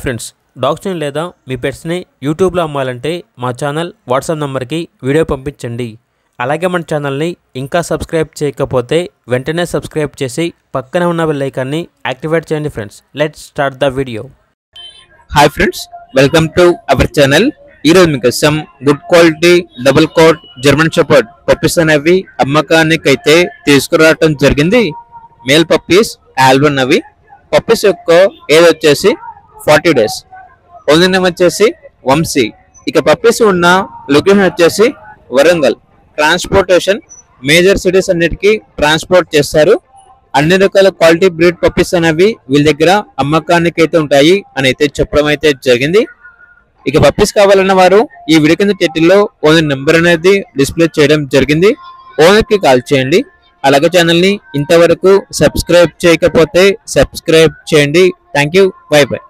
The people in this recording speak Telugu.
ఫ్రెండ్స్, డాగ్స్ని లేదా మీ పెట్స్ని యూట్యూబ్లో అమ్మాలంటే మా ఛానల్ వాట్సాప్ నెంబర్కి వీడియో పంపించండి. అలాగే మన ఛానల్ని ఇంకా సబ్స్క్రైబ్ చేయకపోతే వెంటనే సబ్స్క్రైబ్ చేసి పక్కనే ఉన్న బెల్ ఐకాన్ని యాక్టివేట్ చేయండి. Friends, let's start the video. Hi friends, welcome to our channel. ఈరోజు మీకు some good quality double coat German shepherd puppies అనేవి అమ్మకానికి అయితే తీసుకురావటం జరిగింది. మేల్ పప్పీస్ ఆల్బన్. అవి పప్పీస్ యొక్క ఏజ్ వచ్చేసి 40 days. ఓనర్ నేమ్ వచ్చేసి వంశీ. ఇక పప్పీస్ ఉన్న లొకేషన్ వచ్చేసి వరంగల్. ట్రాన్స్పోర్టేషన్ మేజర్ సిటీస్ అన్నిటికీ ట్రాన్స్పోర్ట్ చేస్తారు. అన్ని రకాల క్వాలిటీ బ్రీడ్ పప్పీస్ అనేవి వీళ్ళ దగ్గర అమ్మకానికి అయితే ఉంటాయి అని అయితే చెప్పడం అయితే జరిగింది. ఇక పప్పీస్ కావాలన్న వారు ఈ వీడియో కింద టైటిల్లో ఓనర్ నెంబర్ అనేది డిస్ప్లే చేయడం జరిగింది. ఓనర్ కి కాల్ చేయండి. అలాగే ఛానల్ ని ఇంతవరకు సబ్స్క్రైబ్ చేయకపోతే సబ్స్క్రైబ్ చేయండి. Thank you. By by.